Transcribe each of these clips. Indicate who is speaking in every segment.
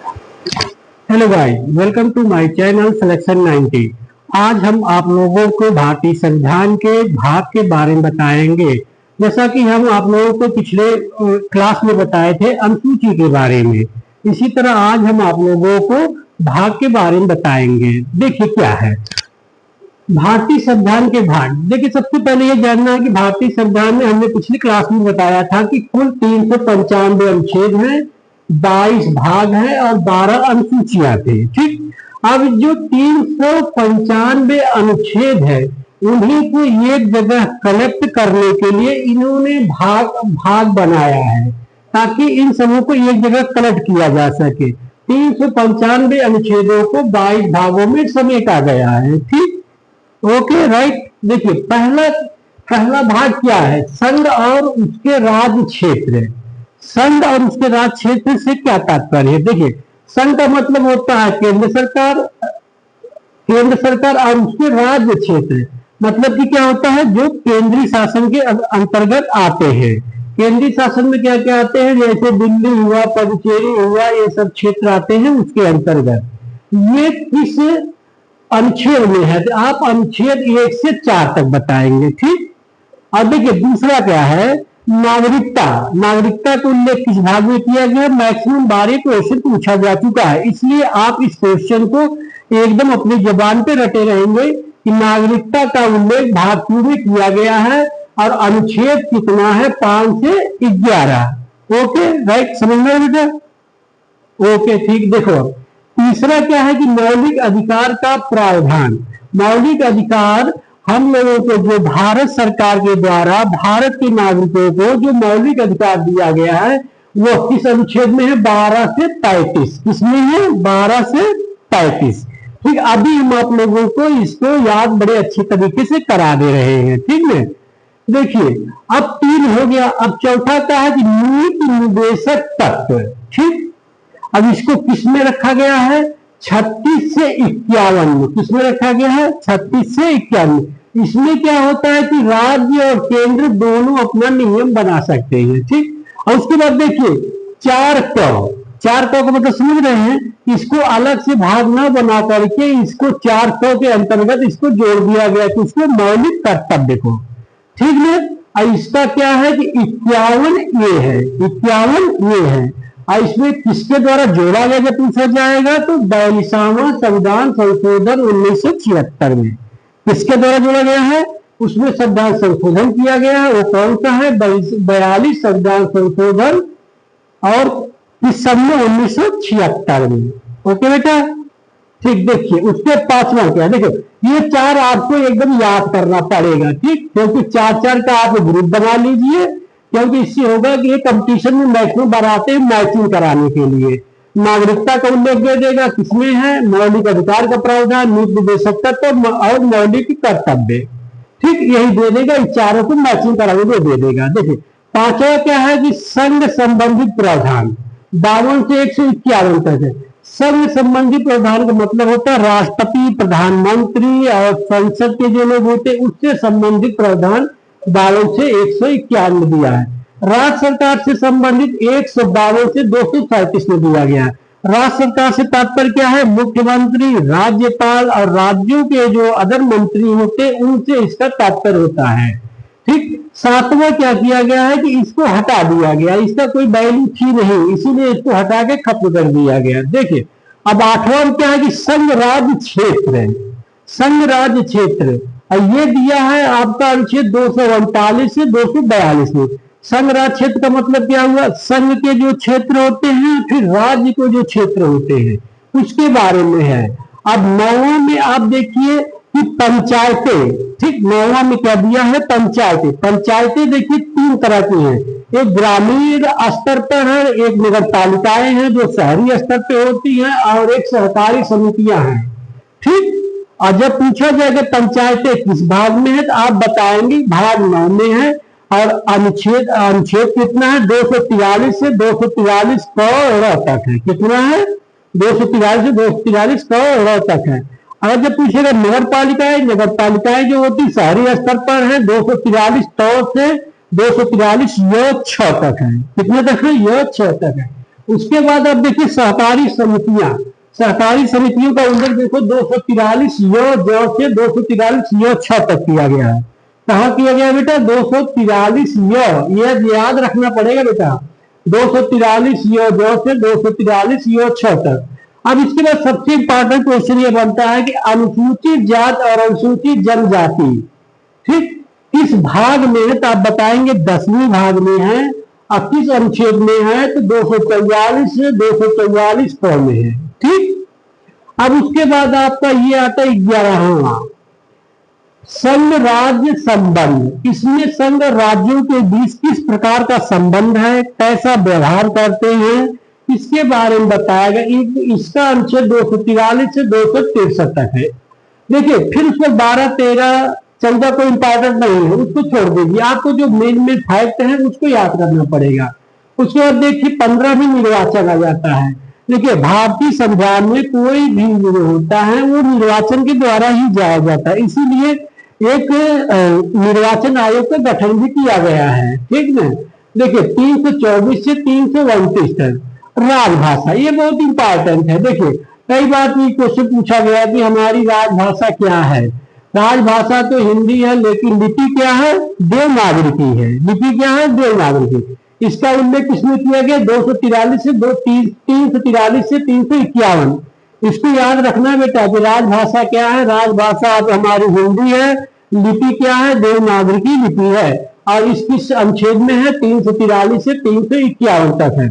Speaker 1: Hello guys, welcome to my channel selection 90। आज हम आप लोगों को भारतीय संविधान के भाग के बारे में बताएंगे। जैसा कि हम आप लोगों को पिछले क्लास में बताए थे अनुसूची के बारे में, इसी तरह आज हम आप लोगों को भाग के बारे में बताएंगे। देखिए क्या है भारतीय संविधान के भाग। देखिए सबसे पहले ये जानना है कि भारतीय संविधान में हमने पिछली क्लास में बताया था कि कुल 395 अनुच्छेद हैं, 22 भाग हैं और 12 अनुसूचियां थी। ठीक, अब जो 395 अनुच्छेद है उन्हीं को एक जगह कलेक्ट करने के लिए इन्होंने भाग बनाया है ताकि इन सबों को एक जगह कलेक्ट किया जा सके। 395 अनुच्छेदों को 22 भागों में समेटा गया है। ठीक, ओके राइट। देखिए पहला पहला भाग क्या है, संघ और उसके राज्य क्षेत्र। संघ और उसके राज्य क्षेत्र से क्या तात्पर्य है? देखिए संघ का मतलब होता है केंद्र सरकार और उसके राज्य क्षेत्र मतलब कि क्या होता है, जो केंद्रीय शासन के अंतर्गत आते हैं। केंद्रीय शासन में क्या क्या आते हैं, जैसे दिल्ली हुआ, पुडुचेरी हुआ, ये सब क्षेत्र आते हैं उसके अंतर्गत। ये किस अनुच्छेद में है? तो आप अनुच्छेद 1 से 4 तक बताएंगे। ठीक, अब देखिए दूसरा क्या है, नागरिकता। नागरिकता का उल्लेख किस भाग में किया गया? मैक्सिमम 12 क्वेश्चन पूछा जा चुका है, इसलिए आप इस क्वेश्चन को एकदम अपनी जबान पे रटे रहेंगे कि नागरिकता का उल्लेख भाग 2 में किया गया है और अनुच्छेद कितना है, 5 से 11। ओके राइट, समझ में बेटा? ओके ठीक। देखो तीसरा क्या है कि मौलिक अधिकार का प्रावधान। मौलिक अधिकार हम लोगों को जो भारत सरकार के द्वारा भारत के नागरिकों को जो मौलिक अधिकार दिया गया है वो किस अनुच्छेद में है? 12 से 35। किसमें है? 12 से 35। ठीक, अभी हम आप लोगों को इसको याद बड़े अच्छे तरीके से करा दे रहे हैं। ठीक है, देखिए अब 3 हो गया। अब चौथा क्या है कि नीति निर्देशक तत्व। ठीक, अब इसको किसमें रखा गया है? 36 से 51 में। किसमें रखा गया है? 36 से 51। इसमें क्या होता है कि राज्य और केंद्र दोनों अपना नियम बना सकते हैं। ठीक, और उसके बाद देखिए 4 क का मतलब समझ रहे हैं, इसको अलग से भाग ना बना करके इसको 4 के अंतर्गत इसको जोड़ दिया गया कि इसको मौलिक कर्तव्य को। ठीक है, इसका क्या है कि 51 ये है, 51 ये है। और इसमें किसके द्वारा जोड़ा गया जब पूछा जाएगा तो 42वां संविधान संशोधन 1976 में किसके द्वारा जोड़ा गया है? उसमें संविधान संशोधन किया गया है। वो कौन सा है? 42 संविधान संशोधन और इस सब में 1976 में। ओके बेटा ठीक। देखिए उसके 5वां क्या है, देखो ये 4 आपको एकदम याद करना पड़ेगा। ठीक, क्योंकि 4 का आप ग्रुप बना लीजिए, क्योंकि इससे होगा कि ये कंपटीशन में मैक्सिमम बनाते हैं मैचिंग कराने के लिए। नागरिकता का उल्लेख दे देगा, किसमें है? मौलिक अधिकार का प्रावधान, नीति निर्देशक तत्व और मौलिक कर्तव्य। ठीक, यही दे देगा, इन चारों को मैचिंग कराने को दे देगा। देखिए 5वां क्या है कि संघ संबंधित प्रावधान। 52 से 151 तक है। संघ संबंधी प्रावधान का मतलब होता है राष्ट्रपति, प्रधानमंत्री और संसद के जो लोग होते हैं उससे संबंधित प्रावधान 52 से 151 में दिया है। राज्य सरकार से संबंधित 152 से 237 में दिया गया है। राज्य सरकार से तात्पर्य क्या है? मुख्यमंत्री, राज्यपाल और राज्यों के जो अदर मंत्री होते हैं उनसे इसका तात्पर्य होता है। ठीक, 7वां क्या किया गया है कि इसको हटा दिया गया, इसका कोई वैल्यू थी नहीं, इसीलिए इसको हटा के खत्म कर दिया गया। देखिए अब 8वां क्या है कि संघ राज्य क्षेत्र। संघ राज्य क्षेत्र और ये दिया है आपका अनुच्छेद 239 से 242 में। संघ राज्य क्षेत्र का मतलब क्या हुआ? संघ के जो क्षेत्र होते हैं फिर राज्य को जो क्षेत्र होते हैं उसके बारे में है। अब 9वां में आप देखिए कि पंचायतें। ठीक, 9वां में क्या दिया है? पंचायतें। पंचायतें देखिए 3 तरह की हैं, एक ग्रामीण स्तर पर है, एक नगर पालिकाएं हैं जो शहरी स्तर पे होती हैं और एक सहकारी समितियां हैं। ठीक, और जब पूछा जाएगा पंचायतें किस भाग में है तो आप बताएंगे भाग 9 में है। और अनुच्छेद कितना है? 243 से 243 क तक है। कितना है? 243 से 243 क तक है। और जब पूछेगा नगर पालिकाएं जो होती शहरी स्तर पर है 243 से 243 य 6 तक है। कितने तक है? य 6 तक है। उसके बाद आप देखिए सहकारी समितियां, सहकारी समितियों का उल्लेख देखो 243 य से 243 य 6 तक किया गया है। कहाँ किया गया बेटा? 243 ये याद रखना पड़ेगा बेटा, 243 य से 243 य 6 तक। अब इसके बाद सबसे इंपॉर्टेंट क्वेश्चन ये बनता है कि अनुसूचित जात और अनुसूचित जनजाति, ठीक, किस भाग में है? तो आप बताएंगे 10वीं भाग में है। अब किस अनुच्छेद में है? तो 244 से 244 क में है, ठीक। अब उसके बाद आपका ये आता है 11वां, संघ राज्य संबंध। इसमें संघ राज्यों के बीच किस प्रकार का संबंध है, कैसा व्यवहार करते हैं, इसके बारे में बताया गया। इसका अनुच्छेद 243 से 263 तक है। देखिए फिर उसमें 12, 13, 14 को इंपॉर्टेंट नहीं है, उसको छोड़ दीजिए। आपको जो मेन फैक्ट है उसको याद करना पड़ेगा। उसके बाद देखिए 15 भी निर्वाचन आ जाता है। देखिए भारतीय संविधान में कोई भी जो होता है वो निर्वाचन के द्वारा ही जाया जाता है, इसीलिए एक निर्वाचन आयोग का गठन भी किया गया है, ठीक है। देखिए 324 से 329 तक राजभाषा, ये बहुत इंपॉर्टेंट है। देखिए कई बार ये क्वेश्चन पूछा गया कि हमारी राजभाषा क्या है। राजभाषा तो हिंदी है, लेकिन लिपि क्या है? देवनागरिकी है। लिपि क्या है? देवनागरिकी। इसका उल्लेख किसमें किया गया? 243 से 343 से 351। इसको याद रखना बेटा कि राजभाषा क्या है? राजभाषा अब हमारी हिंदी है। लिपि क्या है? देवनागरिकी लिपि है। और इसकी अनुच्छेद में है 343 से 351 तक है।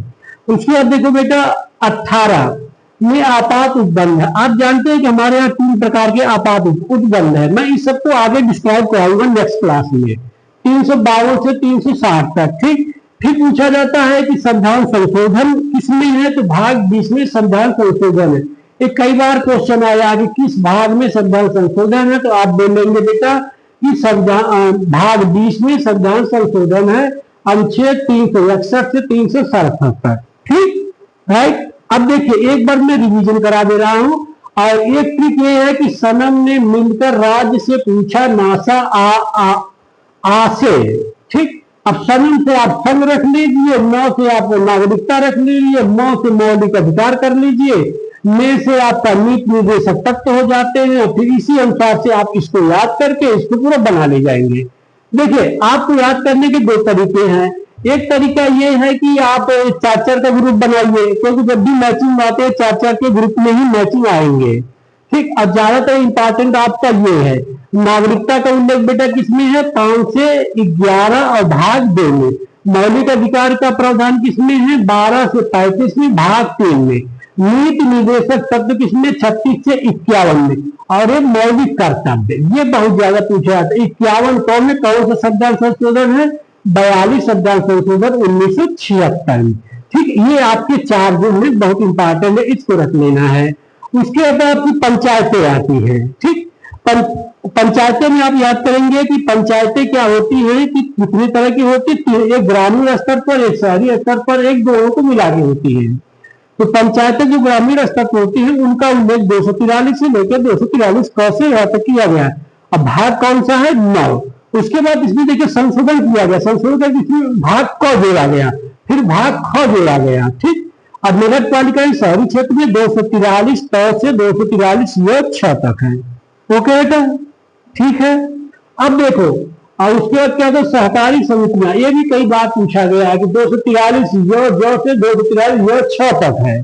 Speaker 1: उसके बाद देखो बेटा 18 में आपात उपबंध है। आप जानते हैं कि हमारे यहाँ 3 प्रकार के आपात उपबंध है। मैं इस सबको आगे डिस्क्राइब कराऊंगा नेक्स्ट क्लास में। 352 से 360 तक, ठीक। फिर पूछा जाता है कि संविधान संशोधन किसमें है? तो भाग 20 में संविधान संशोधन है। एक कई बार क्वेश्चन आया कि किस भाग में संविधान संशोधन है, तो आप बोलेंगे बेटा कि संविधान भाग 20 में संविधान संशोधन है, अनुच्छेद 361 से 367 तक, ठीक, राइट। अब देखिए एक बार मैं रिवीजन करा दे रहा हूं। और एक ट्रिक ये है कि सनम ने मिलकर राज्य से पूछा, नासा आ से, ठीक। अब सनम से आप संघ रख लीजिए, नौ से आप नागरिकता रख लीजिए, मौ से मौलिक अधिकार कर लीजिए, में से आपका नीति निर्देशक तत्व हो जाते हैं। फिर इसी अनुसार से आप इसको याद करके इसको पूरा बना ले जाएंगे। देखिए आपको याद करने के 2 तरीके हैं। एक तरीका ये है कि आप 4-4 का ग्रुप बनाइए, क्योंकि जब भी मैचिंग आते हैं 4-4 के ग्रुप में ही मैचिंग आएंगे, ठीक। और ज्यादातर इंपॉर्टेंट आपका ये है, नागरिकता का उल्लेख बेटा किसमें है? 5 से 11 और भाग 2 में। मौलिक अधिकार का प्रावधान किसमें है? 12 से 35 में, भाग 3 में। नीति निर्देशक तत्व किसमें? 36 से 51 में। और एक मौलिक कर्तव्य, ये बहुत ज्यादा पूछा जाता है। 51 कौन में? कौन सा संविधान संशोधन है? 42 संविधान संशोधन 1976 में, ठीक। ये आपके 4 जो है बहुत इंपॉर्टेंट है, इसको रख लेना है। उसके बाद आपकी पंचायतें आती है, ठीक। पंचायतें में आप याद करेंगे कि पंचायतें क्या होती है कि कितनी तरह की होती है? एक ग्रामीण स्तर पर, एक शहरी स्तर पर, एक दोनों को मिला के होती है। तो पंचायतें जो ग्रामीण स्तर पर होती है उनका उल्लेख 243 से लेकर 243 क से यहाँ तक किया गया है। अब भाग कौन सा है? 9। उसके बाद इसमें देखिए संशोधन किया गया, संशोधन इसमें भाग क जोड़ा गया, फिर भाग ख जोड़ा गया, ठीक। अब नगर पालिका शहरी क्षेत्र में 243 क से 243 य 6 तक है। ओके बेटा, ठीक है। अब देखो, और उसके बाद क्या था? सहकारी समितियां, ये भी कई बार पूछा गया है कि 243 य ज से 243 य 6 तक है,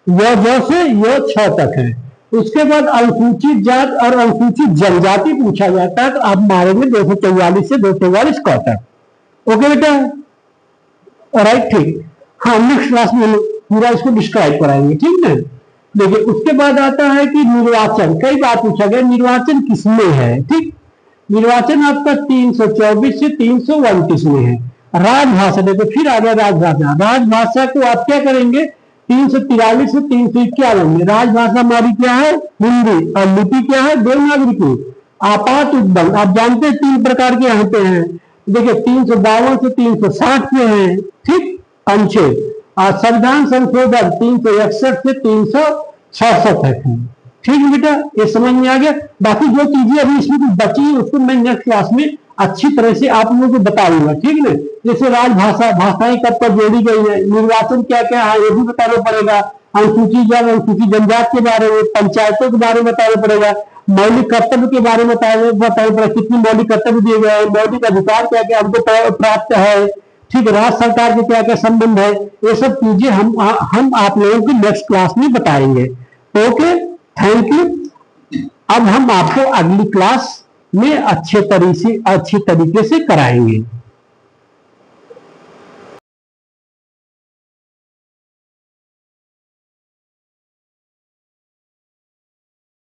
Speaker 1: य ज से य 6 तक है। उसके बाद अनुसूचित जात और अनुसूचित जनजाति पूछा जाता है, तो आप मारेंगे 244 से 244 क तक। ओके बेटा, राइट, ठीक। हाँ, नेक्स्ट क्लास में पूरा इसको डिस्क्राइब कराएंगे, ठीक है। देखिए उसके बाद आता है कि निर्वाचन, कई बार पूछा गया निर्वाचन किसमें है, ठीक। निर्वाचन आपका 324 से 329 में है। राजभाषा, देखो फिर आ गया राजभाषा। राजभाषा को आप क्या करेंगे? 343 से 351 में। राजभाषा हमारी क्या है? हिंदी। और लिपि क्या है? देवनागरिकी। आपात उपबंध आप जानते हैं 3 प्रकार के होते हैं। देखिए 352 से 360 में है, ठीक, अनुच्छेद। और संविधान संशोधन 361 से 366 है, ठीक है बेटा, ये समझ में आ गया। बाकी जो चीजें अभी इसमें कुछ बची है उसको मैं नेक्स्ट क्लास में अच्छी तरह से आप लोगों को बताऊंगा, ठीक है। जैसे राजभाषा, भाषाएं कब कब जोड़ी गई है, निर्वाचन क्या क्या है ये भी बताना पड़ेगा, अनुसूचित जनजाति के बारे में, पंचायतों के बारे में बताना पड़ेगा, मौलिक कर्तव्य के बारे में बताना पड़ेगा, कितनी मौलिक कर्तव्य दिए गए हैं, मौलिक अधिकार क्या क्या हमको प्राप्त है, ठीक है, राज्य सरकार के क्या क्या संबंध है, ये सब चीजें हम आप लोगों को नेक्स्ट क्लास में बताएंगे। Okay, thank you. अब हम आपको अगली क्लास में अच्छे तरीके से कराएंगे।